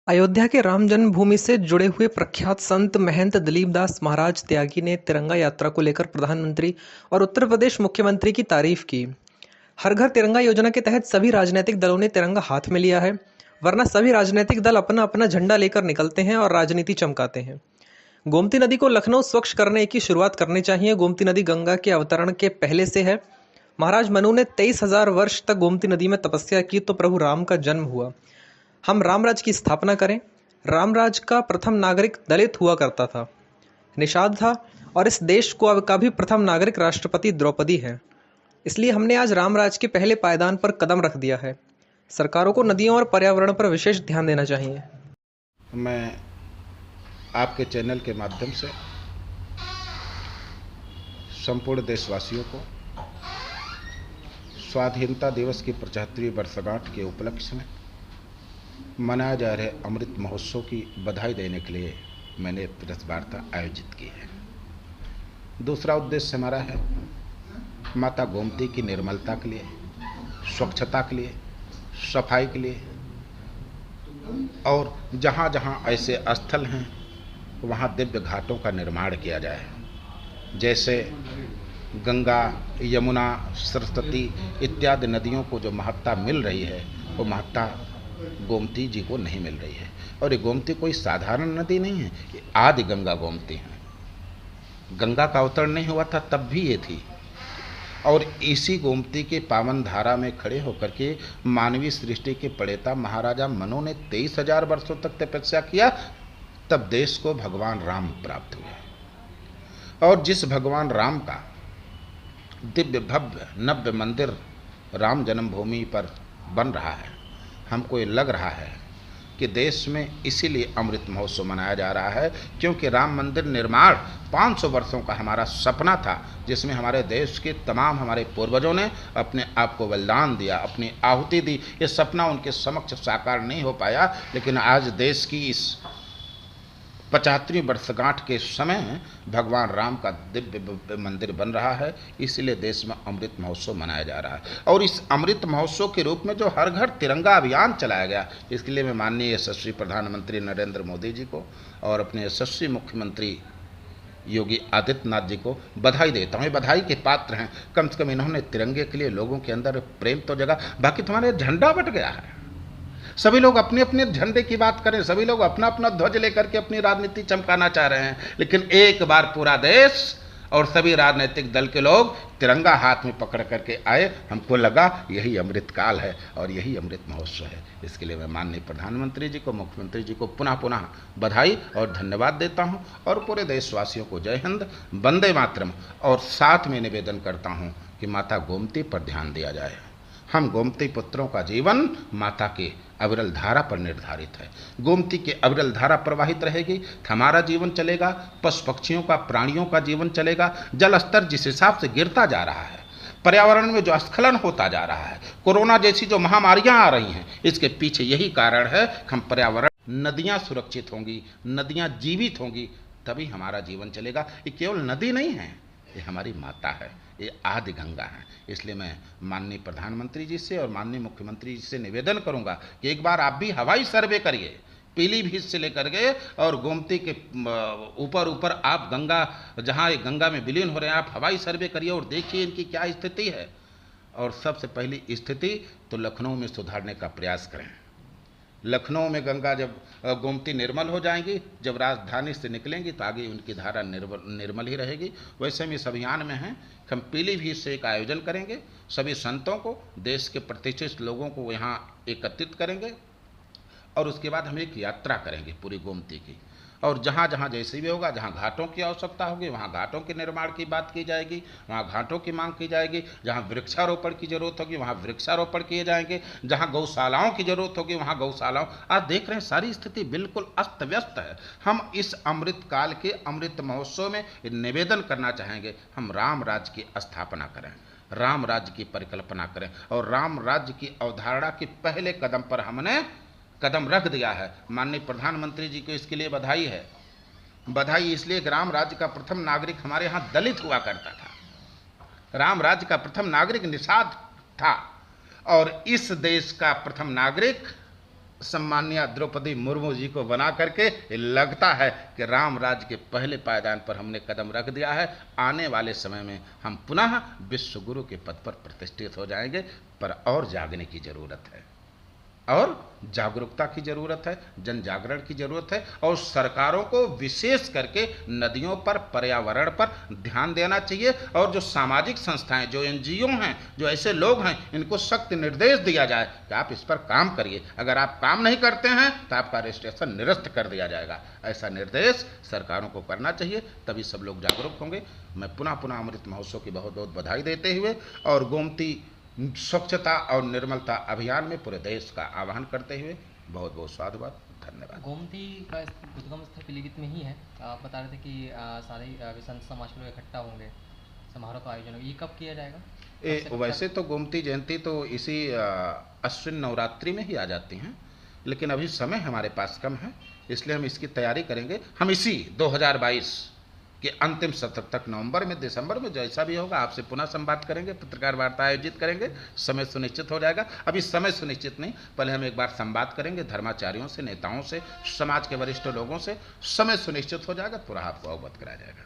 अयोध्या के राम जन्मभूमि से जुड़े हुए प्रख्यात संत महंत दिलीप दास महाराज त्यागी ने तिरंगा यात्रा को लेकर प्रधानमंत्री और उत्तर प्रदेश मुख्यमंत्री की तारीफ की। हर घर तिरंगा योजना के तहत सभी राजनीतिक दलों ने तिरंगा हाथ में लिया है, वरना सभी राजनीतिक दल अपना अपना झंडा लेकर निकलते हैं और राजनीति चमकाते हैं। गोमती नदी को लखनऊ स्वच्छ करने की शुरुआत करनी चाहिए। गोमती नदी गंगा के अवतरण के पहले से है। महाराज मनु ने 23,000 वर्ष तक गोमती नदी में तपस्या की तो प्रभु राम का जन्म हुआ। हम रामराज की स्थापना करें। रामराज का प्रथम नागरिक दलित हुआ करता था, निषाद था, और इस देश को का भी प्रथम नागरिक राष्ट्रपति द्रौपदी है। इसलिए हमने आज रामराज के पहले पायदान पर कदम रख दिया है। सरकारों को नदियों और पर्यावरण पर विशेष ध्यान देना चाहिए। मैं आपके चैनल के माध्यम से संपूर्ण देशवासियों को स्वाधीनता दिवस की 75वीं वर्षगांठ के उपलक्ष्य में मनाए जा रहे अमृत महोत्सव की बधाई देने के लिए मैंने प्रेस वार्ता आयोजित की है। दूसरा उद्देश्य हमारा है माता गोमती की निर्मलता के लिए, स्वच्छता के लिए, सफाई के लिए, और जहाँ जहाँ ऐसे स्थल हैं वहाँ दिव्य घाटों का निर्माण किया जाए। जैसे गंगा, यमुना, सरस्वती इत्यादि नदियों को जो महत्ता मिल रही है वो महत्ता गोमती जी को नहीं मिल रही है। और ये गोमती कोई साधारण नदी नहीं है, ये आदि गंगा गोमती है। गंगा का अवतरण नहीं हुआ था तब भी ये थी, और इसी गोमती के पावन धारा में खड़े होकर के मानवीय सृष्टि के प्रणेता महाराजा मनु ने 23,000 वर्षों तक तपस्या किया, तब देश को भगवान राम प्राप्त हुए। और जिस भगवान राम का दिव्य भव्य नव्य मंदिर राम जन्मभूमि पर बन रहा है, हमको ये लग रहा है कि देश में इसीलिए अमृत महोत्सव मनाया जा रहा है, क्योंकि राम मंदिर निर्माण 500 वर्षों का हमारा सपना था, जिसमें हमारे देश के तमाम हमारे पूर्वजों ने अपने आप को बलिदान दिया, अपनी आहुति दी। ये सपना उनके समक्ष साकार नहीं हो पाया, लेकिन आज देश की इस 75वीं वर्षगांठ के समय भगवान राम का दिव्य मंदिर बन रहा है, इसलिए देश में अमृत महोत्सव मनाया जा रहा है। और इस अमृत महोत्सव के रूप में जो हर घर तिरंगा अभियान चलाया गया, इसके लिए मैं माननीय यशस्वी प्रधानमंत्री नरेंद्र मोदी जी को और अपने यशस्वी मुख्यमंत्री योगी आदित्यनाथ जी को बधाई देता हूँ। ये बधाई के पात्र हैं। कम से कम इन्होंने तिरंगे के लिए लोगों के अंदर प्रेम तो जगा। बाकी तुम्हारे झंडा बट गया है, सभी लोग अपने अपने झंडे की बात करें, सभी लोग अपना अपना ध्वज लेकर के अपनी राजनीति चमकाना चाह रहे हैं, लेकिन एक बार पूरा देश और सभी राजनीतिक दल के लोग तिरंगा हाथ में पकड़ करके आए, हमको लगा यही अमृत काल है और यही अमृत महोत्सव है। इसके लिए मैं माननीय प्रधानमंत्री जी को, मुख्यमंत्री जी को पुनः पुनः बधाई और धन्यवाद देता हूं, और पूरे देशवासियों को जय हिंद, वंदे मातरम। और साथ में निवेदन करता हूं कि माता गोमती पर ध्यान दिया जाए। हम गोमती पुत्रों का जीवन माता के अविरल धारा पर निर्धारित है। गोमती की अविरल धारा प्रवाहित रहेगी तो हमारा जीवन चलेगा, पशु पक्षियों का, प्राणियों का जीवन चलेगा। जल स्तर जिस हिसाब से गिरता जा रहा है, पर्यावरण में जो स्खलन होता जा रहा है, कोरोना जैसी जो महामारियां आ रही हैं, इसके पीछे यही कारण है कि हम पर्यावरण, नदियां सुरक्षित होंगी, नदियां जीवित होंगी, तभी हमारा जीवन चलेगा। ये केवल नदी नहीं है, ये हमारी माता है, ये आदि गंगा है। इसलिए मैं माननीय प्रधानमंत्री जी से और माननीय मुख्यमंत्री जी से निवेदन करूंगा कि एक बार आप भी हवाई सर्वे करिए, पीलीभीत से लेकर के और गोमती के ऊपर ऊपर आप गंगा, जहां गंगा में विलीन हो रहे हैं, आप हवाई सर्वे करिए और देखिए इनकी क्या स्थिति है। और सबसे पहली स्थिति तो लखनऊ में सुधारने का प्रयास करें। लखनऊ में गंगा जब गोमती निर्मल हो जाएंगी, जब राजधानी से निकलेंगी तो आगे उनकी धारा निर्मल ही रहेगी। वैसे हम इस अभियान में हैं कि हम पीलीभीत से एक आयोजन करेंगे, सभी संतों को, देश के प्रतिष्ठित लोगों को यहाँ एकत्रित करेंगे, और उसके बाद हम एक यात्रा करेंगे पूरी गोमती की। और जहाँ जहाँ जैसे भी होगा, जहाँ घाटों की आवश्यकता होगी वहाँ घाटों के निर्माण की बात की जाएगी, वहाँ घाटों की मांग की जाएगी। जहाँ वृक्षारोपण की जरूरत होगी वहाँ वृक्षारोपण किए जाएंगे। जहाँ गौशालाओं की जरूरत होगी वहाँ गौशालाओं। आज देख रहे हैं सारी स्थिति बिल्कुल अस्त व्यस्त है। हम इस अमृत काल के अमृत महोत्सव में निवेदन करना चाहेंगे, हम राम राज्य की स्थापना करें, राम राज्य की परिकल्पना करें, और राम राज्य की अवधारणा के पहले कदम पर हमने कदम रख दिया है। माननीय प्रधानमंत्री जी को इसके लिए बधाई है। बधाई इसलिए कि राम राज्य का प्रथम नागरिक हमारे यहाँ दलित हुआ करता था, राम राज्य का प्रथम नागरिक निषाद था, और इस देश का प्रथम नागरिक सम्माननीय द्रौपदी मुर्मू जी को बना करके लगता है कि राम राज्य के पहले पायदान पर हमने कदम रख दिया है। आने वाले समय में हम पुनः विश्व गुरु के पद पर प्रतिष्ठित हो जाएंगे, पर और जागने की जरूरत है और जागरूकता की जरूरत है, जन जागरण की जरूरत है और सरकारों को विशेष करके नदियों पर, पर्यावरण पर ध्यान देना चाहिए और जो सामाजिक संस्थाएं, जो एनजीओ हैं, जो ऐसे लोग हैं, इनको सख्त निर्देश दिया जाए कि आप इस पर काम करिए। अगर आप काम नहीं करते हैं तो आपका रजिस्ट्रेशन निरस्त कर दिया जाएगा। ऐसा निर्देश सरकारों को करना चाहिए, तभी सब लोग जागरूक होंगे। मैं पुनः अमृत महोत्सव की बहुत बहुत बधाई देते हुए और गोमती स्वच्छता और निर्मलता अभियान में पूरे देश का आह्वान करते हुए बहुत बहुत साधुवाद, धन्यवाद। गोमती का उद्गम स्थल पीलीभीत में ही है। आप बता रहे थे कि सारे संत समाज के लोग इकट्ठा होंगे, समारोह का आयोजन होगा, ये कब किया जाएगा? वैसे तो गोमती जयंती तो इसी अश्विन नवरात्रि में ही आ जाती हैं, लेकिन अभी समय हमारे पास कम है, इसलिए हम इसकी तैयारी करेंगे। हम इसी 2022 कि अंतिम सत्र तक नवंबर में, दिसंबर में, जैसा भी होगा आपसे पुनः संवाद करेंगे, पत्रकार वार्ता आयोजित करेंगे। समय सुनिश्चित हो जाएगा। अभी समय सुनिश्चित नहीं, पहले हम एक बार संवाद करेंगे धर्माचार्यों से, नेताओं से, समाज के वरिष्ठ लोगों से। समय सुनिश्चित हो जाएगा, पूरा आपको अवगत कराया जाएगा।